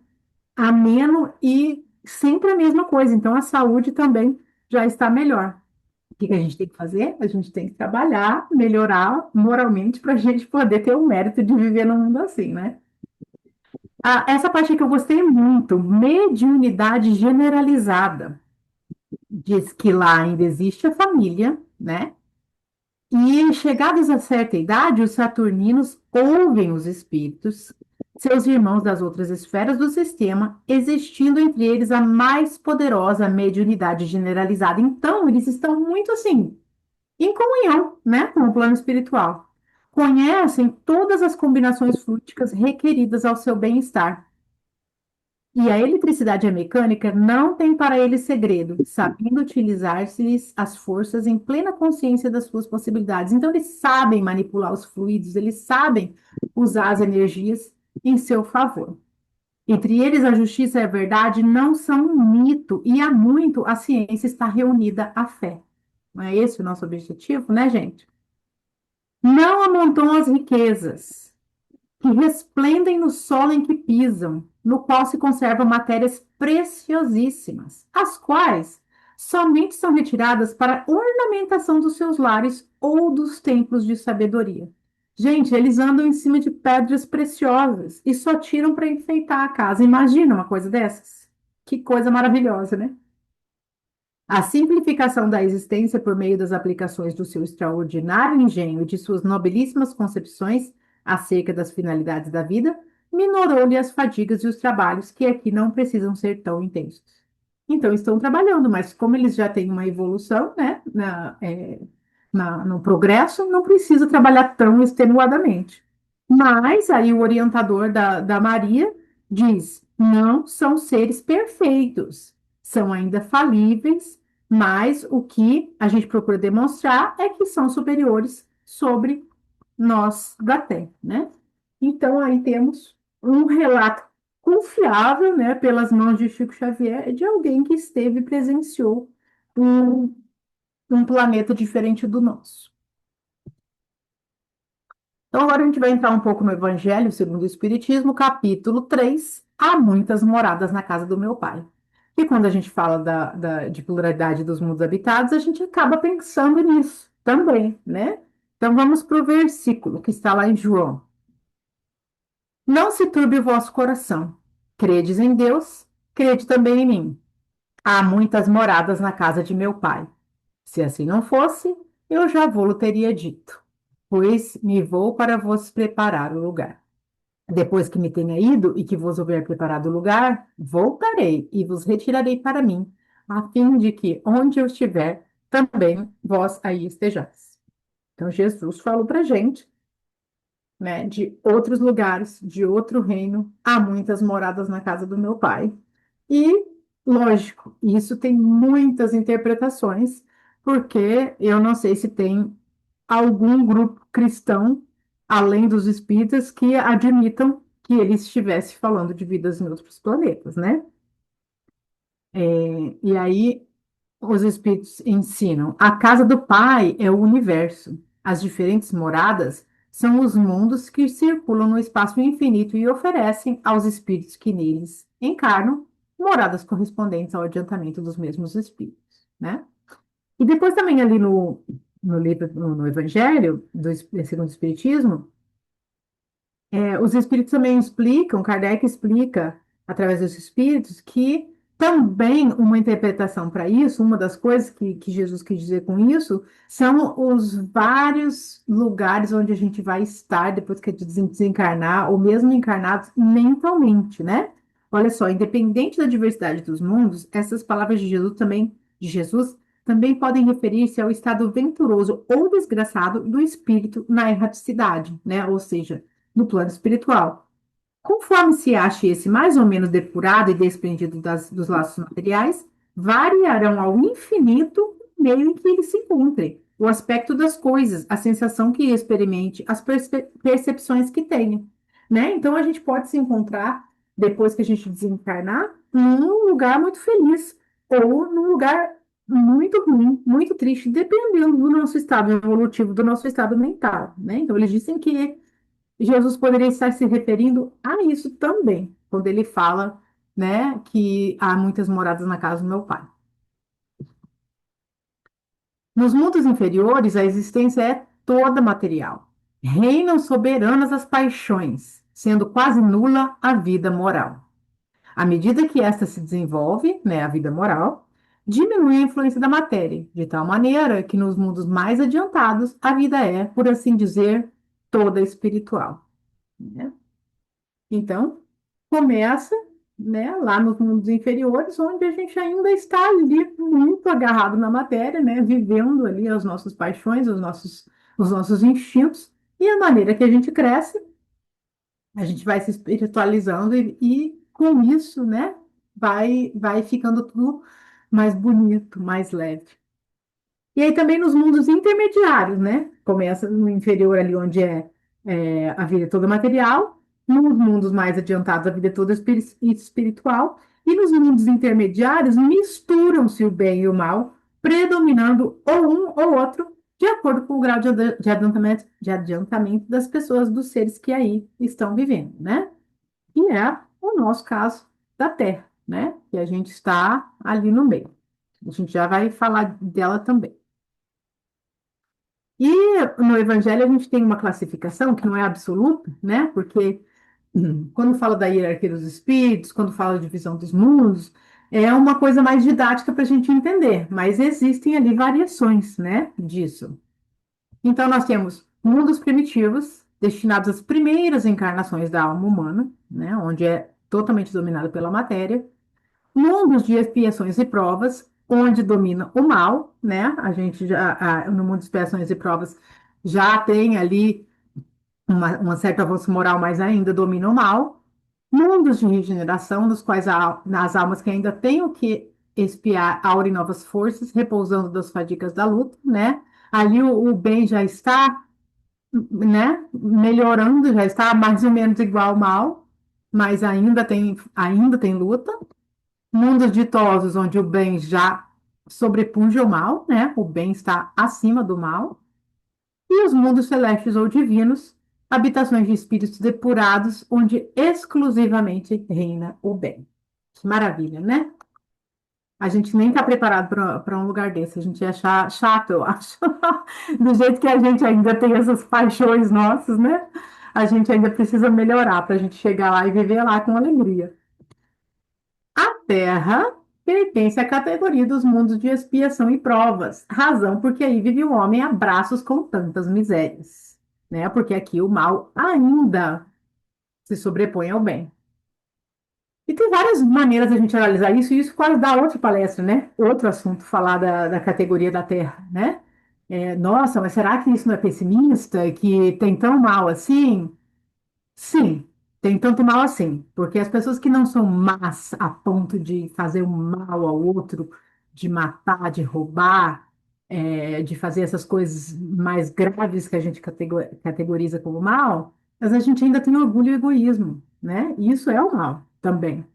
ameno e sempre a mesma coisa. Então a saúde também já está melhor. O que que a gente tem que fazer? A gente tem que trabalhar, melhorar moralmente para a gente poder ter o mérito de viver num mundo assim, né? Ah, essa parte que eu gostei muito, mediunidade generalizada. Diz que lá ainda existe a família, né? E chegados a certa idade, os saturninos ouvem os espíritos, seus irmãos das outras esferas do sistema, existindo entre eles a mais poderosa mediunidade generalizada. Então, eles estão muito assim, em comunhão, né, com o plano espiritual. Conhecem todas as combinações fluídicas requeridas ao seu bem-estar. E a eletricidade e a mecânica não têm para eles segredo, sabendo utilizar-se as forças em plena consciência das suas possibilidades. Então, eles sabem manipular os fluidos, eles sabem usar as energias em seu favor. Entre eles, a justiça e a verdade não são um mito, e há muito a ciência está reunida à fé. Não é esse o nosso objetivo, né, gente? Não amontoam as riquezas, que resplendem no solo em que pisam, no qual se conservam matérias preciosíssimas, as quais somente são retiradas para ornamentação dos seus lares ou dos templos de sabedoria. Gente, eles andam em cima de pedras preciosas e só tiram para enfeitar a casa. Imagina uma coisa dessas? Que coisa maravilhosa, né? A simplificação da existência por meio das aplicações do seu extraordinário engenho e de suas nobilíssimas concepções acerca das finalidades da vida minorou-lhe as fadigas e os trabalhos que aqui não precisam ser tão intensos. Então, estão trabalhando, mas como eles já têm uma evolução, né, no progresso, não precisa trabalhar tão extenuadamente. Mas aí o orientador da Maria diz: não são seres perfeitos, são ainda falíveis, mas o que a gente procura demonstrar é que são superiores sobre nós da Terra, né? Então aí temos um relato confiável, né, pelas mãos de Chico Xavier, de alguém que esteve e presenciou um, um planeta diferente do nosso. Então, agora a gente vai entrar um pouco no Evangelho segundo o Espiritismo, capítulo 3. Há muitas moradas na casa do meu pai. E quando a gente fala de pluralidade dos mundos habitados, a gente acaba pensando nisso também, né? Então, vamos para o versículo que está lá em João. Não se turbe o vosso coração. Credes em Deus, crede também em mim. Há muitas moradas na casa de meu pai. Se assim não fosse, eu já vou-lo teria dito, pois me vou para vos preparar o lugar. Depois que me tenha ido e que vos houver preparado o lugar, voltarei e vos retirarei para mim, a fim de que onde eu estiver, também vós aí estejais. Então, Jesus falou para a gente, né, de outros lugares, de outro reino, há muitas moradas na casa do meu pai. E, lógico, isso tem muitas interpretações, porque eu não sei se tem algum grupo cristão, além dos espíritas, que admitam que ele estivesse falando de vidas em outros planetas, né? E aí os espíritos ensinam: a casa do Pai é o universo. As diferentes moradas são os mundos que circulam no espaço infinito e oferecem aos espíritos que neles encarnam moradas correspondentes ao adiantamento dos mesmos espíritos, né? E depois também ali no livro, no Evangelho, segundo o Espiritismo, os espíritos também explicam, Kardec explica, através dos espíritos, que também uma interpretação para isso, uma das coisas que Jesus quis dizer com isso, são os vários lugares onde a gente vai estar depois que a gente desencarnar, ou mesmo encarnados mentalmente, né? Olha só, independente da diversidade dos mundos, essas palavras de Jesus também podem referir-se ao estado venturoso ou desgraçado do espírito na erraticidade, né? Ou seja, no plano espiritual. Conforme se ache esse mais ou menos depurado e desprendido dos laços materiais, variarão ao infinito o meio em que ele se encontre, o aspecto das coisas, a sensação que experimente, as percepções que tenha, né? Então a gente pode se encontrar depois que a gente desencarnar num lugar muito feliz, ou num lugar muito ruim, muito triste, dependendo do nosso estado evolutivo, do nosso estado mental, né? Então, eles dizem que Jesus poderia estar se referindo a isso também, quando ele fala, né, que há muitas moradas na casa do meu pai. Nos mundos inferiores, a existência é toda material. Reinam soberanas as paixões, sendo quase nula a vida moral. À medida que esta se desenvolve, né, a vida moral, diminui a influência da matéria, de tal maneira que nos mundos mais adiantados a vida é, por assim dizer, toda espiritual, né? Então, começa, né, lá nos mundos inferiores, onde a gente ainda está ali muito agarrado na matéria, né, vivendo ali as nossas paixões, os nossos instintos, e a maneira que a gente cresce, a gente vai se espiritualizando e com isso, né, vai ficando tudo mais bonito, mais leve. E aí também nos mundos intermediários, né? Começa no inferior ali, onde é a vida toda material, nos mundos mais adiantados, a vida toda espiritual, e nos mundos intermediários misturam-se o bem e o mal, predominando ou um ou outro, de acordo com o grau de adiantamento das pessoas, dos seres que aí estão vivendo, né? E é o nosso caso da Terra, né? Que a gente está ali no meio. A gente já vai falar dela também. E no Evangelho a gente tem uma classificação que não é absoluta, né? Porque quando fala da hierarquia dos espíritos, quando fala de divisão dos mundos, é uma coisa mais didática para a gente entender, mas existem ali variações, né, disso. Então nós temos mundos primitivos, destinados às primeiras encarnações da alma humana, né, onde é totalmente dominado pela matéria. Mundos de expiações e provas, onde domina o mal, né? A gente no mundo de expiações e provas já tem ali uma certa avanço moral, mas ainda domina o mal. Mundos de regeneração, nos quais as almas que ainda têm o que expiar aurem novas forças, repousando das fadigas da luta, né? Ali o bem já está, né? Melhorando, já está mais ou menos igual ao mal, mas ainda tem luta. Mundos ditosos, onde o bem já sobrepuja o mal, né? O bem está acima do mal. E os mundos celestes ou divinos, habitações de espíritos depurados, onde exclusivamente reina o bem. Que maravilha, né? A gente nem está preparado para um lugar desse, a gente ia achar chato, eu acho. Do jeito que a gente ainda tem essas paixões nossas, né? A gente ainda precisa melhorar para a gente chegar lá e viver lá com alegria. A Terra pertence à categoria dos mundos de expiação e provas, razão porque aí vive o homem a braços com tantas misérias, né? Porque aqui o mal ainda se sobrepõe ao bem. E tem várias maneiras de a gente analisar isso, e isso quase dá outra palestra, né? Outro assunto, falar da categoria da Terra, né? Nossa, mas será que isso não é pessimista? Que tem tão mal assim? Sim, tem tanto mal assim, porque as pessoas que não são más a ponto de fazer um mal ao outro, de matar, de roubar, de fazer essas coisas mais graves que a gente categoriza como mal, mas a gente ainda tem orgulho e egoísmo, né? E isso é o mal também.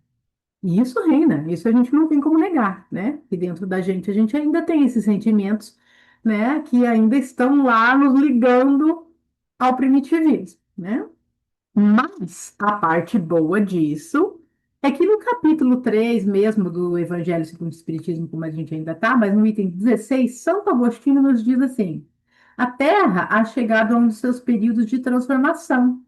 E isso reina, isso a gente não tem como negar, né? Que dentro da gente a gente ainda tem esses sentimentos, né? Que ainda estão lá nos ligando ao primitivismo, né? Mas a parte boa disso é que no capítulo 3 mesmo do Evangelho segundo o Espiritismo, como a gente ainda está, mas no item 16, Santo Agostinho nos diz assim: a Terra ha chegado a um dos seus períodos de transformação,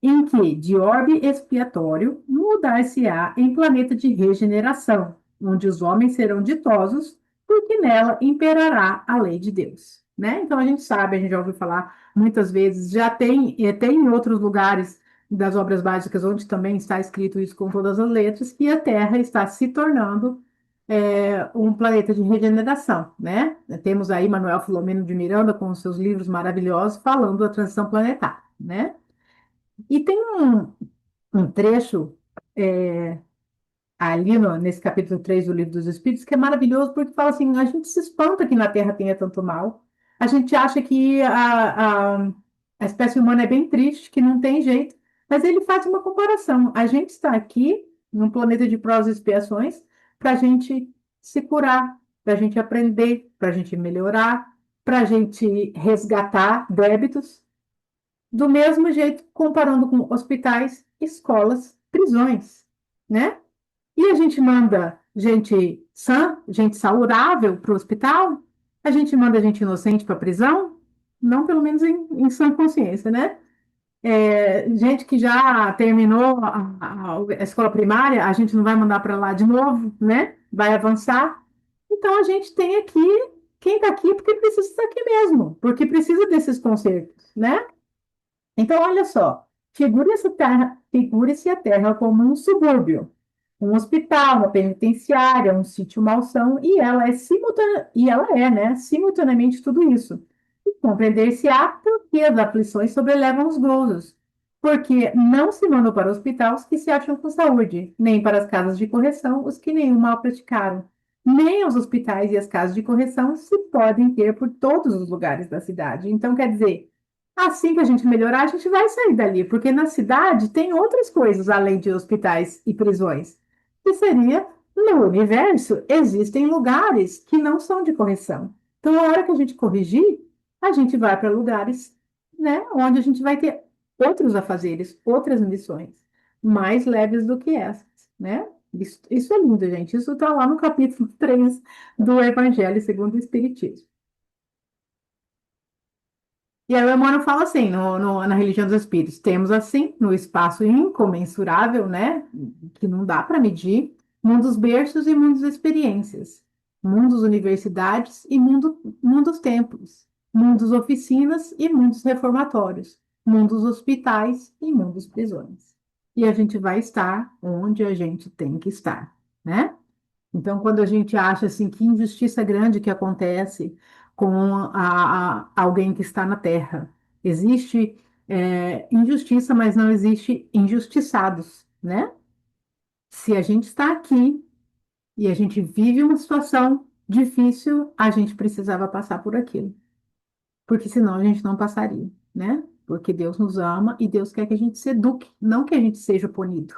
em que, de orbe expiatório, mudar-se-á em planeta de regeneração, onde os homens serão ditosos, porque nela imperará a lei de Deus. Né? Então a gente sabe, a gente já ouviu falar muitas vezes, já tem, tem em outros lugares das obras básicas, onde também está escrito isso com todas as letras, que a Terra está se tornando um planeta de regeneração, né? Temos aí Manuel Filomeno de Miranda com os seus livros maravilhosos falando da transição planetária, né? E tem um trecho ali nesse capítulo 3 do Livro dos Espíritos que é maravilhoso porque fala assim, a gente se espanta que na Terra tenha tanto mal, a gente acha que a espécie humana é bem triste, que não tem jeito, mas ele faz uma comparação. A gente está aqui num planeta de provas e expiações para a gente se curar, para a gente aprender, para a gente melhorar, para a gente resgatar débitos. Do mesmo jeito, comparando com hospitais, escolas, prisões, né? E a gente manda gente sã, gente saudável para o hospital? A gente manda gente inocente para a prisão? Não, pelo menos em sã consciência, né? Gente que já terminou a escola primária, a gente não vai mandar para lá de novo, né? Vai avançar. Então a gente tem aqui, quem está aqui, porque precisa estar aqui mesmo, porque precisa desses concertos, né? Então, olha só, figure-se a Terra como um subúrbio, um hospital, uma penitenciária, um sítio malsão, e ela é, né, simultaneamente tudo isso. E compreender-se-á por que as aflições sobrelevam os gozos, porque não se mandou para hospitais os que se acham com saúde, nem para as casas de correção os que nenhum mal praticaram. Nem os hospitais e as casas de correção se podem ter por todos os lugares da cidade. Então, quer dizer, assim que a gente melhorar, a gente vai sair dali, porque na cidade tem outras coisas além de hospitais e prisões. Que seria, no universo, existem lugares que não são de correção. Então, a hora que a gente corrigir, a gente vai para lugares, né, onde a gente vai ter outros afazeres, outras missões, mais leves do que essas, né? Isso é lindo, gente. Isso está lá no capítulo 3 do Evangelho segundo o Espiritismo. E aí o Emmanuel fala assim, na religião dos espíritos, temos assim, no espaço incomensurável, né, que não dá para medir, mundos berços e mundos experiências, mundos universidades e mundos templos, mundos oficinas e mundos reformatórios, mundos hospitais e mundos prisões. E a gente vai estar onde a gente tem que estar, né? Então, quando a gente acha assim que injustiça grande que acontece com alguém que está na Terra, existe injustiça, mas não existe injustiçados, né? Se a gente está aqui e a gente vive uma situação difícil, a gente precisava passar por aquilo, porque senão a gente não passaria, né? Porque Deus nos ama e Deus quer que a gente se eduque, não que a gente seja punido.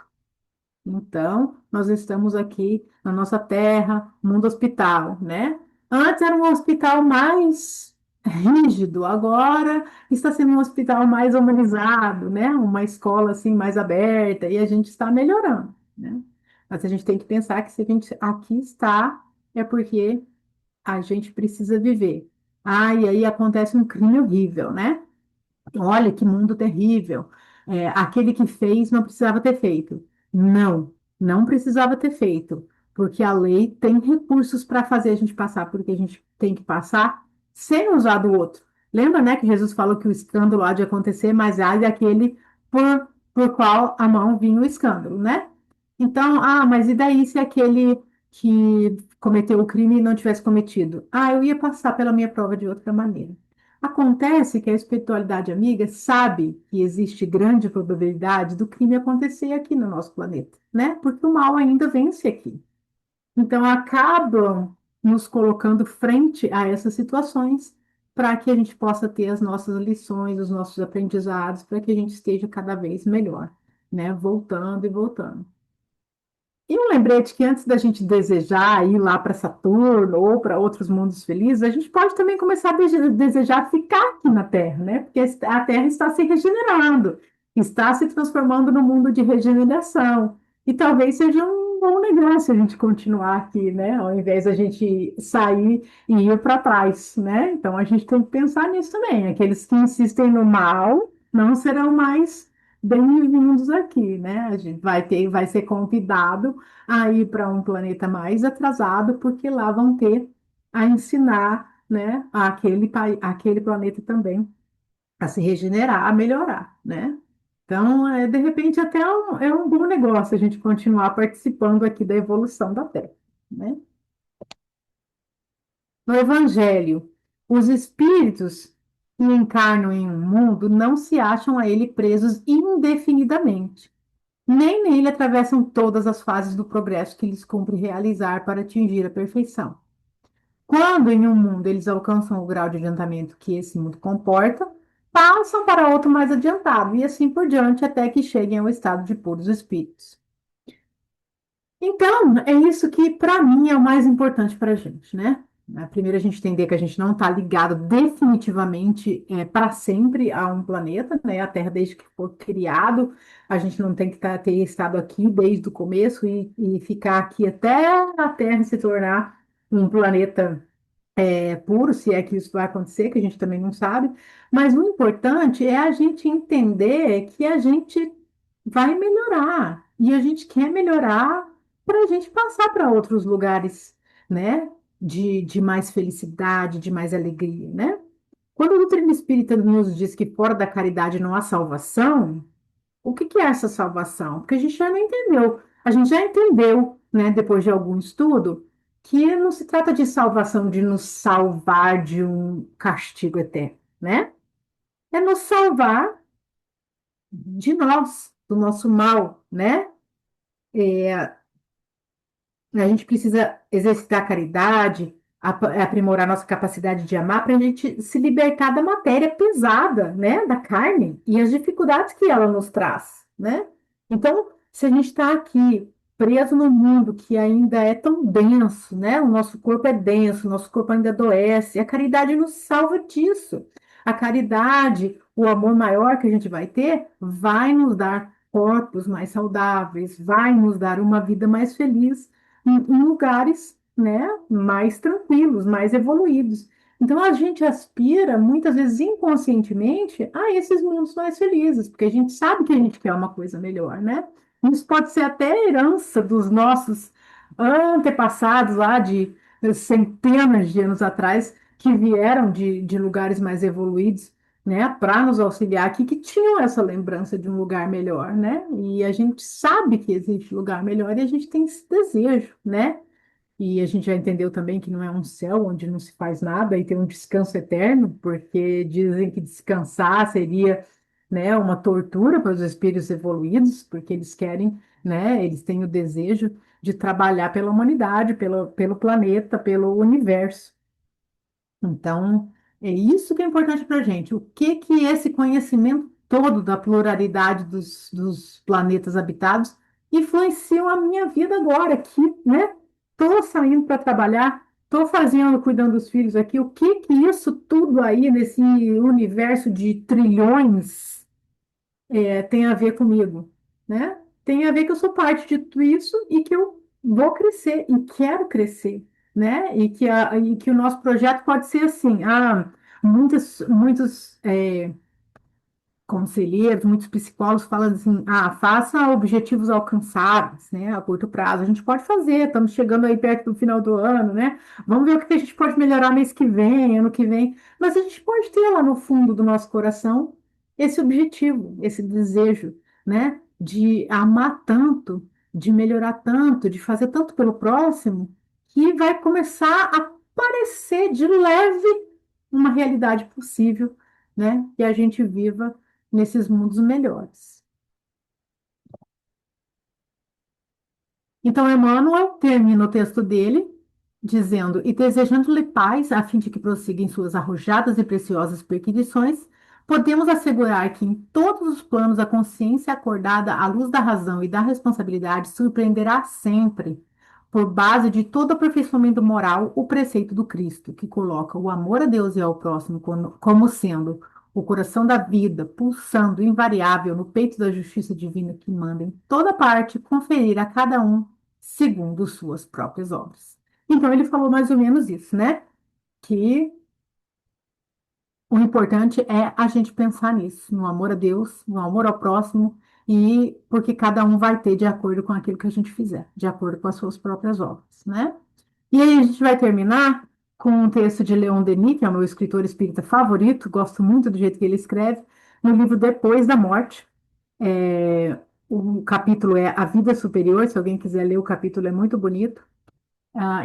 Então, nós estamos aqui na nossa terra, mundo hospital, né? Antes era um hospital mais rígido, agora está sendo um hospital mais humanizado, né? Uma escola assim mais aberta e a gente está melhorando, né? Mas a gente tem que pensar que se a gente aqui está, é porque a gente precisa viver. Ah, e aí acontece um crime horrível, né? Olha que mundo terrível. Aquele que fez não precisava ter feito. Não, não precisava ter feito, porque a lei tem recursos para fazer a gente passar por o que a gente tem que passar sem usar do outro. Lembra, né, que Jesus falou que o escândalo há de acontecer, mas há daquele por qual a mão vinha o escândalo, né? Então, mas e daí se aquele que cometeu o crime não tivesse cometido? Eu ia passar pela minha prova de outra maneira. Acontece que a espiritualidade amiga sabe que existe grande probabilidade do crime acontecer aqui no nosso planeta, né? Porque o mal ainda vence aqui. Então, acabam nos colocando frente a essas situações para que a gente possa ter as nossas lições, os nossos aprendizados, para que a gente esteja cada vez melhor, né? Voltando e voltando. E um lembrete que antes da gente desejar ir lá para Saturno ou para outros mundos felizes, a gente pode também começar a desejar ficar aqui na Terra, né? Porque a Terra está se regenerando, está se transformando num mundo de regeneração. E talvez seja um bom negócio a gente continuar aqui, né? Ao invés da gente sair e ir para trás, né? Então a gente tem que pensar nisso também. Aqueles que insistem no mal não serão mais bem-vindos aqui, né? A gente vai ser convidado a ir para um planeta mais atrasado, porque lá vão ter a ensinar, né, aquele planeta também a se regenerar, a melhorar, né? Então, de repente, até é um bom negócio a gente continuar participando aqui da evolução da Terra, né? No Evangelho, os espíritos que encarnam em um mundo não se acham a ele presos indefinidamente. Nem nele atravessam todas as fases do progresso que lhes cumpre realizar para atingir a perfeição. Quando em um mundo eles alcançam o grau de adiantamento que esse mundo comporta, passam para outro mais adiantado, e assim por diante, até que cheguem ao estado de puros espíritos. Então, é isso que, para mim, é o mais importante para a gente, né? Primeiro, a gente entender que a gente não está ligado definitivamente para sempre a um planeta, né? A Terra, desde que foi criado, a gente não tem que ter estado aqui desde o começo e ficar aqui até a Terra se tornar um planeta puro, se é que isso vai acontecer, que a gente também não sabe. Mas o importante é a gente entender que a gente vai melhorar e a gente quer melhorar para a gente passar para outros lugares, né? De mais felicidade, de mais alegria, né? Quando a doutrina espírita nos diz que fora da caridade não há salvação, o que que é essa salvação? Porque a gente já não entendeu. A gente já entendeu, né, depois de algum estudo, que não se trata de salvação, de nos salvar de um castigo eterno, né? É nos salvar de nós, do nosso mal, né? A gente precisa exercitar a caridade, aprimorar nossa capacidade de amar para a gente se libertar da matéria pesada, né, da carne e as dificuldades que ela nos traz, né? Então, se a gente está aqui preso no mundo que ainda é tão denso, né? O nosso corpo é denso, o nosso corpo ainda adoece, a caridade nos salva disso. A caridade, o amor maior que a gente vai ter, vai nos dar corpos mais saudáveis, vai nos dar uma vida mais feliz em lugares, né, mais tranquilos, mais evoluídos. Então a gente aspira, muitas vezes inconscientemente, a esses mundos mais felizes, porque a gente sabe que a gente quer uma coisa melhor, né? Isso pode ser até herança dos nossos antepassados lá de centenas de anos atrás, que vieram de lugares mais evoluídos, né, para nos auxiliar aqui, que tinham essa lembrança de um lugar melhor, né? E a gente sabe que existe lugar melhor e a gente tem esse desejo, né? E a gente já entendeu também que não é um céu onde não se faz nada e tem um descanso eterno, porque dizem que descansar seria, né, uma tortura para os espíritos evoluídos, porque eles querem, né, eles têm o desejo de trabalhar pela humanidade, pelo planeta, pelo universo. Então, é isso que é importante para a gente. O que que esse conhecimento todo da pluralidade dos planetas habitados influenciam a minha vida agora aqui, né? Estou saindo para trabalhar, estou fazendo, cuidando dos filhos aqui. O que que isso tudo aí nesse universo de trilhões tem a ver comigo, né? Tem a ver que eu sou parte de tudo isso e que eu vou crescer e quero crescer, né? E que o nosso projeto pode ser assim, muitos conselheiros, muitos psicólogos falam assim, faça objetivos alcançáveis, né, a curto prazo. A gente pode fazer, estamos chegando aí perto do final do ano, né? Vamos ver o que a gente pode melhorar mês que vem, ano que vem. Mas a gente pode ter lá no fundo do nosso coração esse objetivo, esse desejo, né, de amar tanto, de melhorar tanto, de fazer tanto pelo próximo, que vai começar a parecer de leve uma realidade possível, né? Que a gente viva nesses mundos melhores. Então, Emmanuel termina o texto dele dizendo: E desejando-lhe paz, a fim de que prossiga em suas arrojadas e preciosas perquisições, podemos assegurar que em todos os planos a consciência acordada à luz da razão e da responsabilidade surpreenderá sempre, por base de todo aperfeiçoamento moral, o preceito do Cristo, que coloca o amor a Deus e ao próximo como sendo o coração da vida, pulsando invariável no peito da justiça divina que manda em toda parte conferir a cada um segundo suas próprias obras. Então ele falou mais ou menos isso, né? Que o importante é a gente pensar nisso, no amor a Deus, no amor ao próximo, e porque cada um vai ter de acordo com aquilo que a gente fizer, de acordo com as suas próprias obras, né? E aí a gente vai terminar com um texto de Leon Denis, que é o meu escritor espírita favorito, gosto muito do jeito que ele escreve, no livro Depois da Morte. O capítulo é A Vida Superior, se alguém quiser ler o capítulo, é muito bonito.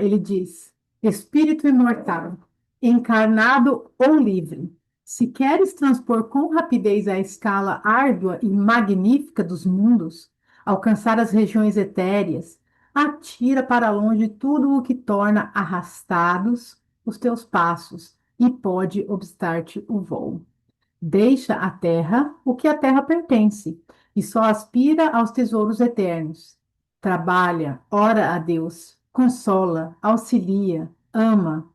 Ele diz: Espírito imortal, encarnado ou livre, se queres transpor com rapidez a escala árdua e magnífica dos mundos, alcançar as regiões etéreas, atira para longe tudo o que torna arrastados os teus passos e pode obstar-te o voo. Deixa a terra o que à terra pertence, e só aspira aos tesouros eternos. trabalha, ora a Deus, consola, auxilia, ama,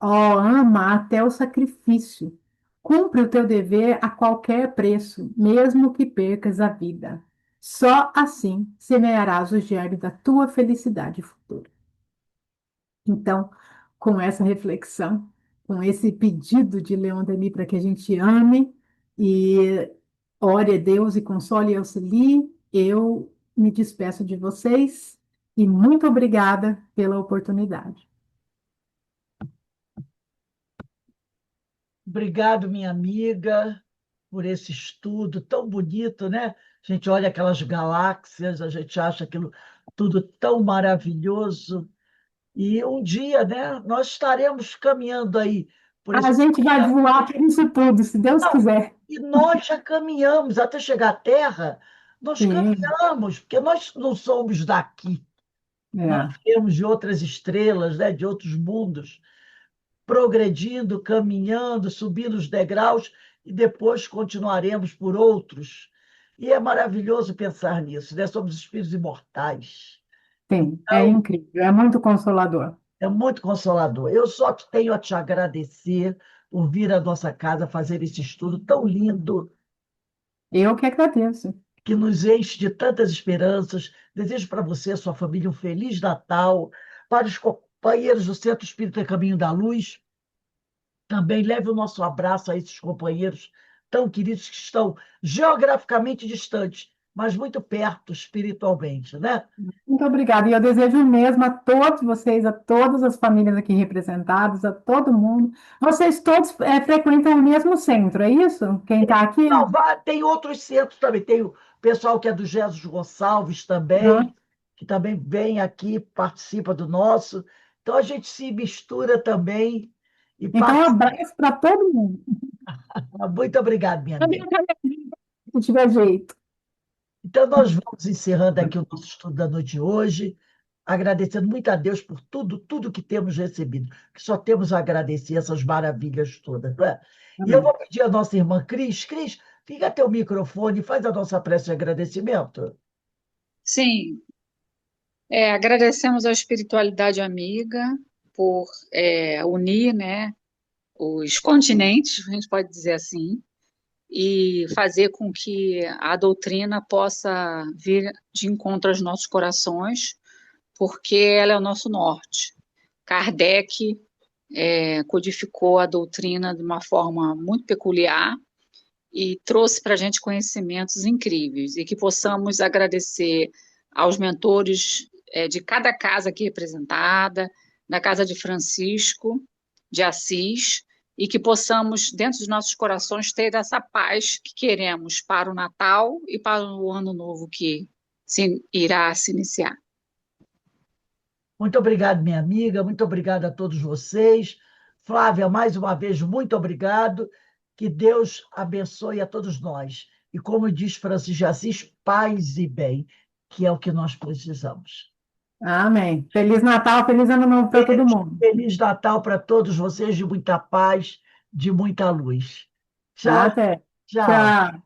ó, ama até o sacrifício. Cumpre o teu dever a qualquer preço, mesmo que percas a vida. Só assim semearás o germe da tua felicidade futura. Então, com essa reflexão, com esse pedido de Leon Denis para que a gente ame e ore a Deus e console e auxilie, eu me despeço de vocês e muito obrigada pela oportunidade. Obrigado, minha amiga, por esse estudo tão bonito, né? A gente olha aquelas galáxias, a gente acha aquilo tudo tão maravilhoso. E um dia, né, nós estaremos caminhando aí por A esse. gente vai voar por isso tudo, se Deus Não, quiser. e nós já caminhamos até chegar à Terra, nós Sim, caminhamos, porque nós não somos daqui, nós é, viemos de outras estrelas, né, de outros mundos, progredindo, caminhando, subindo os degraus e depois continuaremos por outros. E é maravilhoso pensar nisso, né? Somos espíritos imortais. sim, é Então, incrível, é muito consolador. é muito consolador. Eu só tenho a te agradecer por vir à nossa casa fazer esse estudo tão lindo, Eu que agradeço. que nos enche de tantas esperanças. Desejo para você e sua família um Feliz Natal, para os companheiros do Centro Espírita Caminho da Luz. Também leve o nosso abraço a esses companheiros tão queridos que estão geograficamente distantes, mas muito perto espiritualmente, né? Muito obrigada. E eu desejo o mesmo a todos vocês, a todas as famílias aqui representadas, a todo mundo. Vocês todos frequentam o mesmo centro, é isso? Quem está aqui? Não, tem outros centros também. Tem o pessoal que é do Jesus Gonçalves também, Não. que também vem aqui, participa do nosso. Então a gente se mistura também e Então, um participa. abraço para todo mundo. Muito obrigado, minha Também amiga. se tiver jeito. Então, nós vamos encerrando aqui o nosso estudo da noite de hoje, agradecendo muito a Deus por tudo, tudo que temos recebido, que só temos a agradecer essas maravilhas todas, não é? E eu Amém. vou pedir à nossa irmã Cris, Cris, liga teu microfone e faz a nossa prece de agradecimento. Sim, agradecemos à espiritualidade amiga por unir, né, os continentes, a gente pode dizer assim, e fazer com que a doutrina possa vir de encontro aos nossos corações, porque ela é o nosso norte. Kardec codificou a doutrina de uma forma muito peculiar e trouxe para a gente conhecimentos incríveis, e que possamos agradecer aos mentores de cada casa aqui representada, da casa de Francisco de Assis, e que possamos, dentro dos nossos corações, ter essa paz que queremos para o Natal e para o Ano Novo que irá se iniciar. Muito obrigado, minha amiga, muito obrigado a todos vocês. Flávia, mais uma vez, muito obrigado. Que Deus abençoe a todos nós. E como diz Francisco de Assis, paz e bem, que é o que nós precisamos. Amém. Feliz Natal, feliz Ano Novo para todo mundo. Feliz Natal para todos vocês, de muita paz, de muita luz. Tchau, Até. tchau. Tchau.